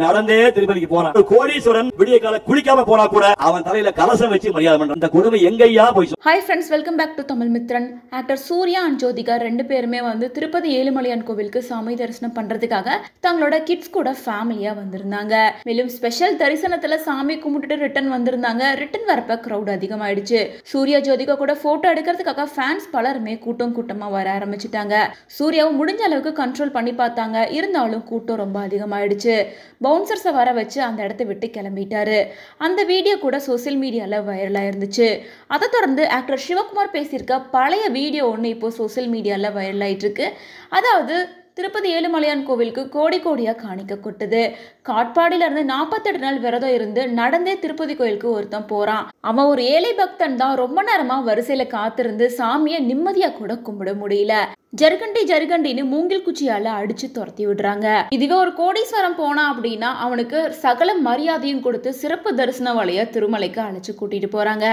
நடந்தே திருப்பதிக்கு போனான். கோடீஸ்வரன் விடிய கால குளிக்காம போனா கூட அவன் தலையில கலசம் வச்சு மரியாதை பண்றான். இந்த கொடுமை எங்கயா போய். Hi friends, welcome back to Tamil Mithran. Actor Suriya and Jyothika ரெண்டு பேருமே வந்து திருப்பதி ஏழுமலையான் கோவிலுக்கு சாமி தரிசனம் பண்றதுக்காக தங்களோட கிட்ஸ் கூட ஃபேமிலியா வந்திருந்தாங்க. மேலும் ஸ்பெஷல் தரிசனத்துல சாமி கும்பிட்டுட்டு ரிட்டர்ன் வந்திருந்தாங்க. ரிட்டர்ன் வரப்ப கிரௌட் அதிகமாயிடுச்சு. சூர்யா ஜோதிகா கூட போட்டோ எடுக்கிறதுக்காக ஃபேன்ஸ் பலருமே கூட்டமா வர ஆரம்பிச்சுட்டாங்க. சூர்யாவை முடிஞ்ச அளவுக்கு கண்ட்ரோல் பண்ணி பார்த்தாங்க. இருந்தாலும் கூட்டம் ரொம்ப அதிகமாயிடுச்சு. பவுன்சர்ஸை வர வச்சு அந்த இடத்த விட்டு கிளம்பிட்டாரு. அந்த வீடியோ கூட சோசியல் மீடியால வைரலா இருந்துச்சு. அதை தொடர்ந்து ஆக்டர் சிவகுமார் பேசியிருக்க பழைய வீடியோ ஒன்று இப்போ சோசியல் மீடியால வைரல் ஆயிட்டு இருக்கு. அதாவது திருப்பதி ஏழுமலையான் கோவிலுக்கு கோடி கோடியா காணிக்க கொட்டுது. காட்பாடியில இருந்து 48 நாள் விரதம் இருந்து நடந்தே திருப்பதி கோயிலுக்கு ஒருத்தன் போறான். அவன் ஒரு ஏழை பக்தன் தான். ரொம்ப நேரமா வரிசையில காத்திருந்து சாமியை நிம்மதியா கூட கும்பிட முடியல. ஜருகண்டின்னு மூங்கில் குச்சியால அடிச்சு துரத்தி விடுறாங்க. இதுவே ஒரு கோடீஸ்வரம் போனா அப்படின்னா அவனுக்கு சகல மரியாதையும் கொடுத்து சிறப்பு தரிசன வழியா திருமலைக்கு அழைச்சு கூட்டிட்டு போறாங்க.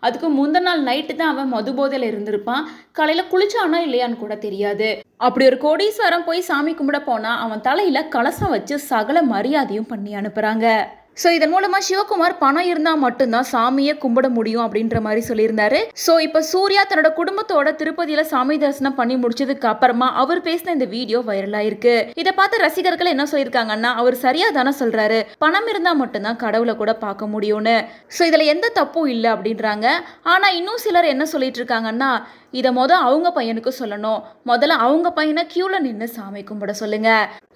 அதுக்கு முந்தின நாள் நைட்டு தான் அவன் மது போதையில இருந்திருப்பான். காலையில குளிச்சானா இல்லையான்னு கூட தெரியாது. அப்படி ஒரு கோடீஸ்வரம் போய் சாமி கும்பிட போனா அவன் தலையில கலசம் வச்சு சகல மரியாதையும் பண்ணி அனுப்புறாங்க. ஸோ இதன் மூலமா சிவகுமார் பணம் இருந்தா மட்டும்தான் சாமியை கும்பிட முடியும் அப்படின்ற மாதிரி சொல்லியிருந்தாரு. ஸோ இப்போ சூர்யா தன்னோட குடும்பத்தோட திருப்பதியில சாமி தரிசனம் பண்ணி முடிச்சதுக்கு அப்புறமா அவர் பேசின இந்த வீடியோ வைரலா இருக்கு. இதை பார்த்து ரசிகர்கள் என்ன சொல்லியிருக்காங்கன்னா, அவர் சரியா தானே சொல்றாரு, பணம் இருந்தா மட்டும்தான் கடவுளை கூட பார்க்க முடியும்னு. ஸோ இதுல எந்த தப்பும் இல்லை அப்படின்றாங்க. ஆனா இன்னும் சிலர் என்ன சொல்லிட்டு இருக்காங்கன்னா, இதை அவங்க பையனுக்கு சொல்லணும், முதல்ல அவங்க பையனை கியூல நின்று சாமி கும்பிட சொல்லுங்க.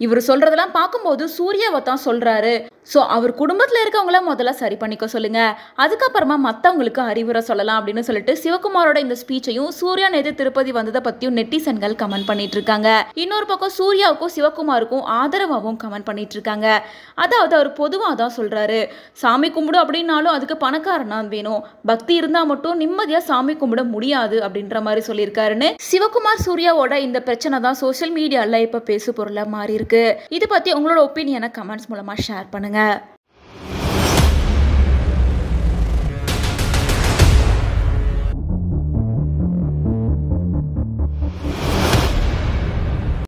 இவர் சொல்றதெல்லாம் பார்க்கும்போது சூர்யாவை தான் சொல்றாரு. ஸோ அவர் குடும்பத்தில் இருக்கவங்கள முதல்ல சரி பண்ணிக்க சொல்லுங்க, அதுக்கப்புறமா மற்றவங்களுக்கு அறிவுரை சொல்லலாம் அப்படின்னு சொல்லிட்டு சிவகுமாரோட இந்த ஸ்பீச்சையும் சூர்யா நேற்று திருப்பதி வந்ததை பற்றியும் நெட்டிசன்கள் கமெண்ட் பண்ணிட்டு இருக்காங்க. இன்னொரு பக்கம் சூர்யாவுக்கும் சிவகுமாருக்கும் ஆதரவாகவும் கமெண்ட் பண்ணிட்டு இருக்காங்க. அதாவது அவர் பொதுவாக தான் சொல்றாரு, சாமி கும்பிடு அப்படின்னாலும் அதுக்கு பணக்காரனா வேணும், பக்தி இருந்தால் மட்டும் நிம்மதியாக சாமி கும்பிட முடியாது அப்படின்ற மாதிரி சொல்லியிருக்காருன்னு சிவகுமார் சூர்யாவோட இந்த பிரச்சனை தான் சோசியல் மீடியால இப்ப பேசு பொருளா மாறி இருக்கு. இது பத்தி உங்களோட ஒப்பீனியனை கமெண்ட்ஸ் மூலமா ஷேர் பண்ணுங்க.